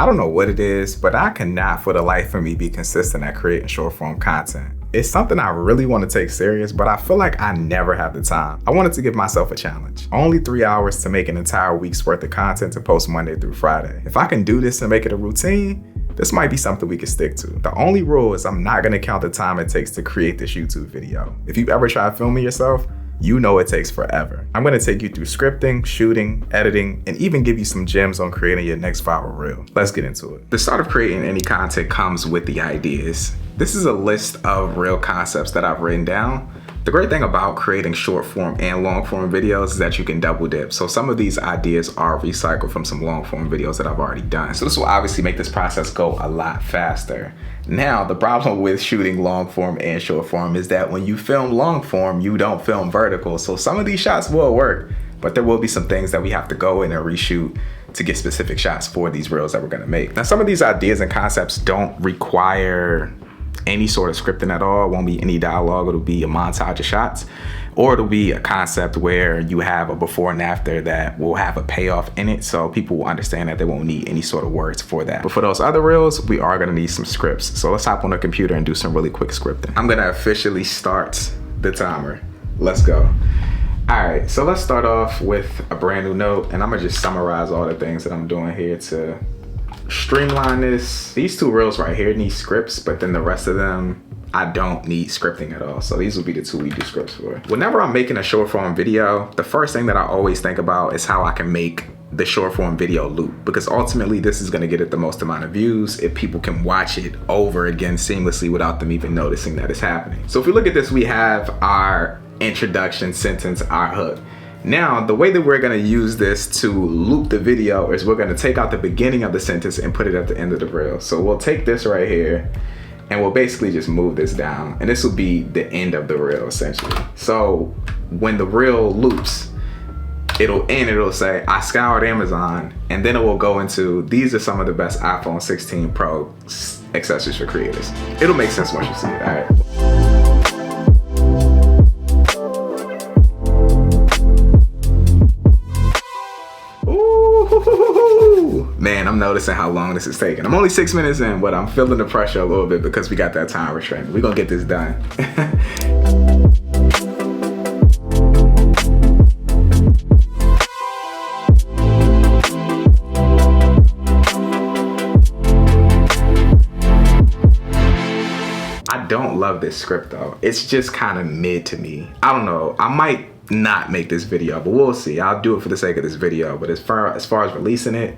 I don't know what it is, but I cannot for the life of me be consistent at creating short form content. It's something I really want to take serious, but I feel like I never have the time. I wanted to give myself a challenge. Only 3 hours to make an entire week's worth of content to post Monday through Friday. If I can do this and make it a routine, this might be something we can stick to. The only rule is I'm not gonna count the time it takes to create this YouTube video. If you've ever tried filming yourself, you know it takes forever. I'm gonna take you through scripting, shooting, editing, and even give you some gems on creating your next viral reel. Let's get into it. The start of creating any content comes with the ideas. This is a list of real concepts that I've written down. The great thing about creating short form and long form videos is that you can double dip. So some of these ideas are recycled from some long form videos that I've already done. So this will obviously make this process go a lot faster. Now, the problem with shooting long form and short form is that when you film long form, you don't film vertical. So some of these shots will work, but there will be some things that we have to go in and reshoot to get specific shots for these reels that we're gonna make. Now, some of these ideas and concepts don't require any sort of scripting at all. It won't be any dialogue. It'll be a montage of shots, or it'll be a concept where you have a before and after that will have a payoff in it, so people will understand that they won't need any sort of words for that. But for those other reels, we are gonna need some scripts. So let's hop on the computer and do some really quick scripting. I'm gonna officially start the timer. Let's go. All right, so let's start off with a brand new note, and I'm gonna just summarize all the things that I'm doing here to streamline this. These two reels right here need scripts, but then the rest of them, I don't need scripting at all. So these will be the two we do scripts for. Whenever I'm making a short form video, the first thing that I always think about is how I can make the short form video loop, because ultimately this is gonna get it the most amount of views if people can watch it over again seamlessly without them even noticing that it's happening. So if we look at this, we have our introduction sentence, our hook. Now, the way that we're gonna use this to loop the video is we're gonna take out the beginning of the sentence and put it at the end of the reel. So we'll take this right here and we'll basically just move this down, and this will be the end of the reel essentially. So when the reel loops, it'll end, it'll say, I scoured Amazon, and then it will go into, these are some of the best iPhone 16 Pro accessories for creators. It'll make sense once you see it, all right? Man, I'm noticing how long this is taking. I'm only 6 minutes in, but I'm feeling the pressure a little bit because we got that time restraint. We're gonna get this done. I don't love this script though. It's just kind of mid to me. I don't know, I might not make this video, but we'll see. I'll do it for the sake of this video, but as far as releasing it,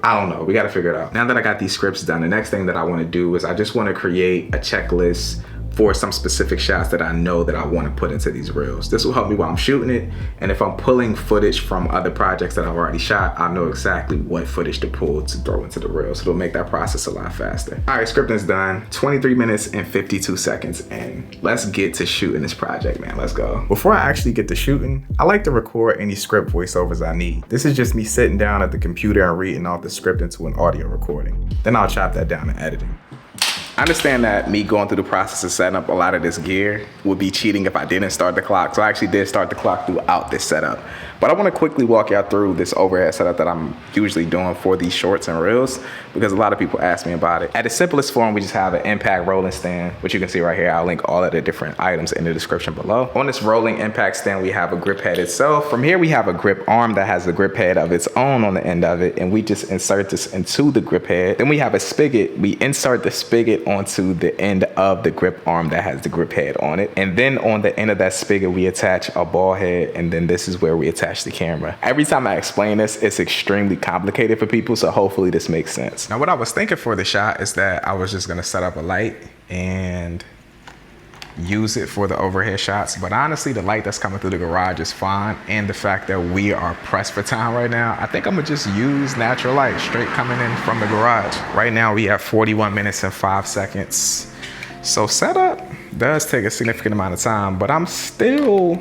I don't know, we gotta figure it out. Now that I got these scripts done, the next thing that I wanna do is I just wanna create a checklist for some specific shots that I know that I want to put into these reels. This will help me while I'm shooting it, and if I'm pulling footage from other projects that I've already shot, I know exactly what footage to pull to throw into the reels. So it'll make that process a lot faster. All right, scripting's done. 23 minutes and 52 seconds in. Let's get to shooting this project, man. Let's go. Before I actually get to shooting, I like to record any script voiceovers I need. This is just me sitting down at the computer and reading off the script into an audio recording. Then I'll chop that down in editing. I understand that me going through the process of setting up a lot of this gear would be cheating if I didn't start the clock. So I actually did start the clock throughout this setup. But I want to quickly walk y'all through this overhead setup that I'm usually doing for these shorts and reels, because a lot of people ask me about it. At its simplest form, we just have an impact rolling stand, which you can see right here. I'll link all of the different items in the description below. On this rolling impact stand, we have a grip head itself. From here, we have a grip arm that has a grip head of its own on the end of it, and we just insert this into the grip head. Then we have a spigot. We insert the spigot onto the end of the grip arm that has the grip head on it. And then on the end of that spigot, we attach a ball head, and then this is where we attach the camera. Every time I explain this, it's extremely complicated for people, so hopefully this makes sense. Now, what I was thinking for the shot is that I was just gonna set up a light and use it for the overhead shots, but honestly, the light that's coming through the garage is fine, and the fact that we are pressed for time right now, I think I'm gonna just use natural light straight coming in from the garage. Right now, we have 41 minutes and 5 seconds. So setup does take a significant amount of time, but I'm still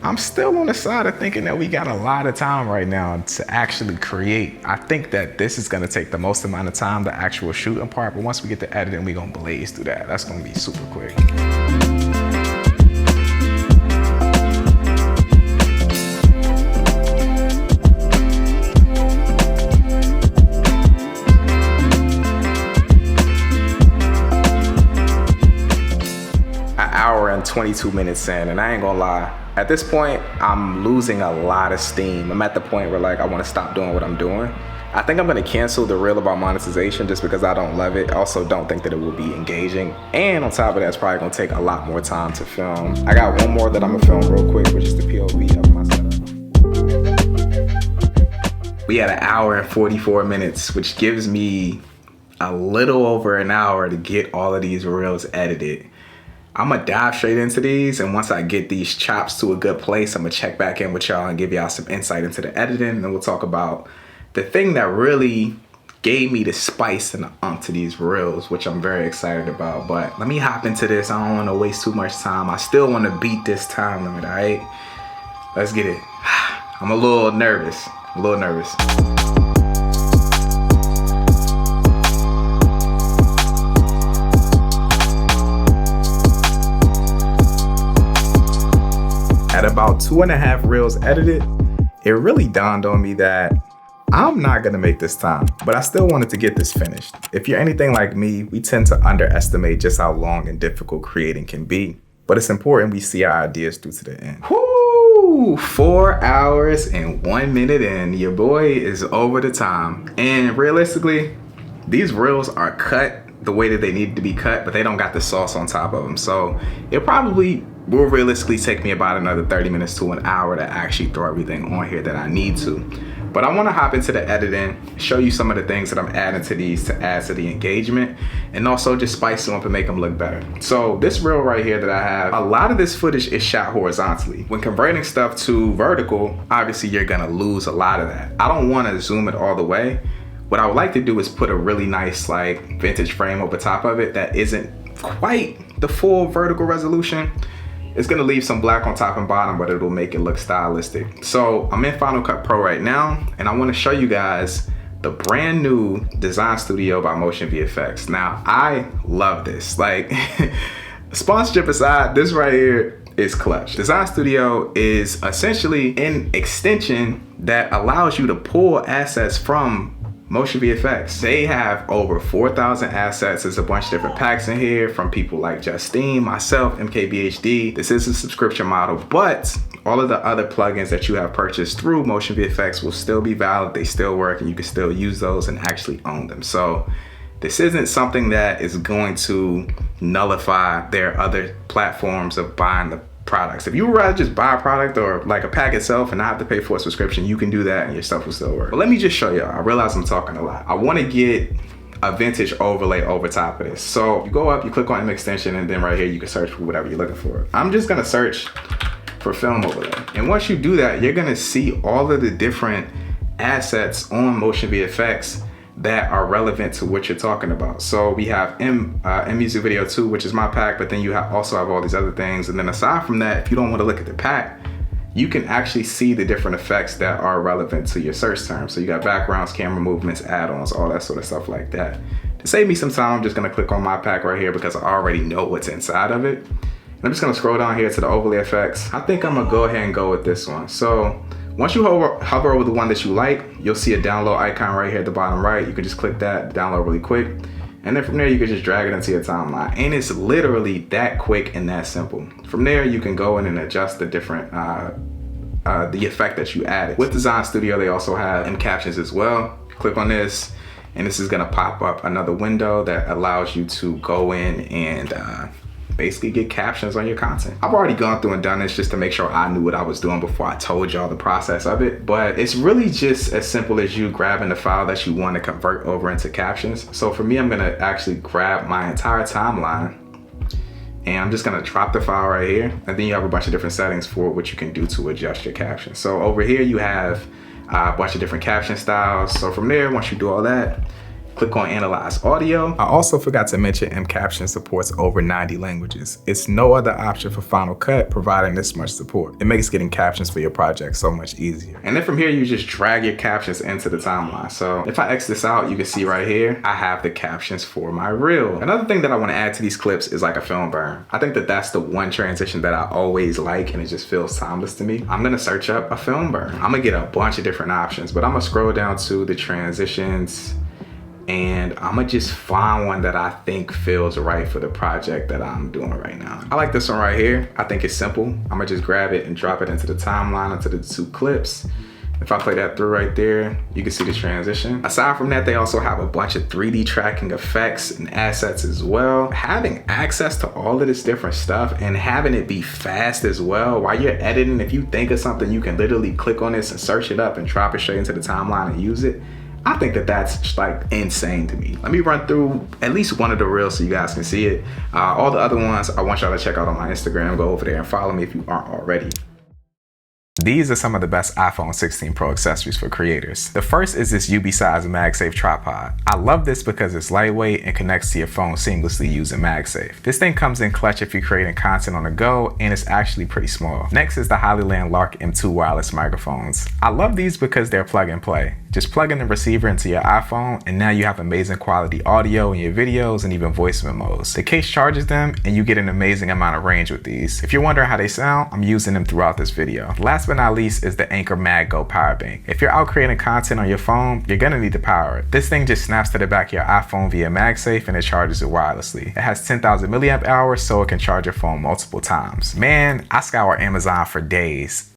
on the side of thinking that we got a lot of time right now to actually create. I think that this is gonna take the most amount of time, the actual shooting part, but once we get to editing, we gonna blaze through that. That's gonna be super quick. 22 minutes in, and I ain't gonna lie, at this point, I'm losing a lot of steam. I'm at the point where like I wanna stop doing what I'm doing. I think I'm gonna cancel the reel about monetization just because I don't love it. I also don't think that it will be engaging. And on top of that, it's probably gonna take a lot more time to film. I got one more that I'm gonna film real quick, which is the POV of my setup. We had 1 hour and 44 minutes, which gives me a little over an hour to get all of these reels edited. I'm gonna dive straight into these, and once I get these chops to a good place, I'm gonna check back in with y'all and give y'all some insight into the editing, and then we'll talk about the thing that really gave me the spice and the to these reels, which I'm very excited about. But let me hop into this. I don't wanna waste too much time. I still wanna beat this time limit, all right? Let's get it. I'm a little nervous, At about 2.5 reels edited, it really dawned on me that I'm not gonna make this time, but I still wanted to get this finished. If you're anything like me, we tend to underestimate just how long and difficult creating can be, but it's important we see our ideas through to the end. Whoo! 4 hours and 1 minute in, your boy is over the time. And realistically, these reels are cut the way that they need to be cut, but they don't got the sauce on top of them. So it probably will realistically take me about another 30 minutes to an hour to actually throw everything on here that I need to. But I wanna hop into the editing, show you some of the things that I'm adding to these to add to the engagement, and also just spice them up and make them look better. So this reel right here that I have, a lot of this footage is shot horizontally. When converting stuff to vertical, obviously you're gonna lose a lot of that. I don't wanna zoom it all the way. What I would like to do is put a really nice like vintage frame over top of it that isn't quite the full vertical resolution. It's gonna leave some black on top and bottom, but it'll make it look stylistic. So I'm in Final Cut Pro right now, and I wanna show you guys the brand new Design Studio by Motion VFX. Now, I love this. Like, sponsorship aside, this right here is clutch. Design Studio is essentially an extension that allows you to pull assets from Motion VFX. They have over 4,000 assets. There's a bunch of different packs in here from people like Justine, myself, MKBHD. This is a subscription model, but all of the other plugins that you have purchased through Motion VFX will still be valid. They still work, and you can still use those and actually own them. So this isn't something that is going to nullify their other platforms of buying the products. If you would rather just buy a product or like a pack itself and not have to pay for a subscription, you can do that and your stuff will still work. But let me just show y'all. I realize I'm talking a lot. I want to get a vintage overlay over top of this. So you go up, you click on M extension, and then right here you can search for whatever you're looking for. I'm just gonna search for film overlay. And once you do that, you're gonna see all of the different assets on Motion VFX that are relevant to what you're talking about. So we have Music Video 2, which is my pack, but then you also have all these other things. And then aside from that, if you don't want to look at the pack, you can actually see the different effects that are relevant to your search term. So you got backgrounds, camera movements, add-ons, all that sort of stuff like that. To save me some time, I'm just gonna click on my pack right here because I already know what's inside of it. And I'm just gonna scroll down here to the overlay effects. I think I'm gonna go ahead and go with this one. So once you hover over the one that you like, you'll see a download icon right here at the bottom right. You can just click that, download really quick. And then from there, you can just drag it into your timeline. And it's literally that quick and that simple. From there, you can go in and adjust the different, the effect that you added. With Design Studio, they also have M captions as well. Click on this, and this is gonna pop up another window that allows you to go in and basically get captions on your content. I've already gone through and done this just to make sure I knew what I was doing before I told y'all the process of it, but it's really just as simple as you grabbing the file that you want to convert over into captions. So for me, I'm gonna actually grab my entire timeline and I'm just gonna drop the file right here, and then you have a bunch of different settings for what you can do to adjust your captions. So over here you have a bunch of different caption styles. So from there, once you do all that, click on Analyze Audio. I also forgot to mention M Caption supports over 90 languages. It's no other option for Final Cut providing this much support. It makes getting captions for your project so much easier. And then from here, you just drag your captions into the timeline. So if I X this out, you can see right here, I have the captions for my reel. Another thing that I want to add to these clips is like a film burn. I think that that's the one transition that I always like, and it just feels timeless to me. I'm gonna search up a film burn. I'm gonna get a bunch of different options, but I'm gonna scroll down to the transitions. and I'm gonna just find one that I think feels right for the project that I'm doing right now. I like this one right here. I think it's simple. I'm gonna just grab it and drop it into the timeline, into the 2 clips. If I play that through right there, you can see the transition. Aside from that, they also have a bunch of 3D tracking effects and assets as well. Having access to all of this different stuff and having it be fast as well, while you're editing, if you think of something, you can literally click on this and search it up and drop it straight into the timeline and use it. I think that that's like insane to me. Let me run through at least one of the reels so you guys can see it. All the other ones, I want y'all to check out on my Instagram. Go over there and follow me if you aren't already. These are some of the best iPhone 16 Pro accessories for creators. The first is this UB-size MagSafe tripod. I love this because it's lightweight and connects to your phone seamlessly using MagSafe. This thing comes in clutch if you're creating content on the go, and it's actually pretty small. Next is the Hollyland Lark M2 wireless microphones. I love these because they're plug and play. Just plug in the receiver into your iPhone and now you have amazing quality audio in your videos and even voice memos. The case charges them and you get an amazing amount of range with these. If you're wondering how they sound, I'm using them throughout this video. Last but not least is the Anker MagGo power bank. If you're out creating content on your phone, you're gonna need to power it. This thing just snaps to the back of your iPhone via MagSafe and it charges it wirelessly. It has 10,000 milliamp hours, so it can charge your phone multiple times. Man, I scour Amazon for days.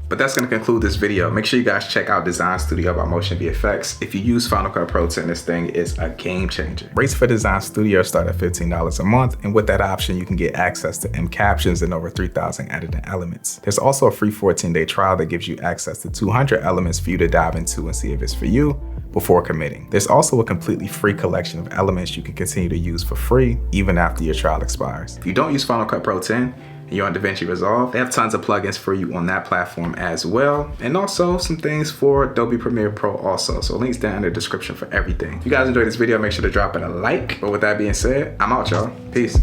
But that's going to conclude this video. Make sure you guys check out Design Studio by Motion VFX. If you use Final Cut Pro 10, this thing is a game changer. Rates for Design Studio start at $15 a month, and with that option, you can get access to M captions and over 3,000 editing elements. There's also a free 14-day trial that gives you access to 200 elements for you to dive into and see if it's for you before committing. There's also a completely free collection of elements you can continue to use for free even after your trial expires. If you don't use Final Cut Pro 10, and you're on DaVinci Resolve, they have tons of plugins for you on that platform as well. And also some things for Adobe Premiere Pro also. So links down in the description for everything. If you guys enjoyed this video, make sure to drop it a like. But with that being said, I'm out, y'all. Peace.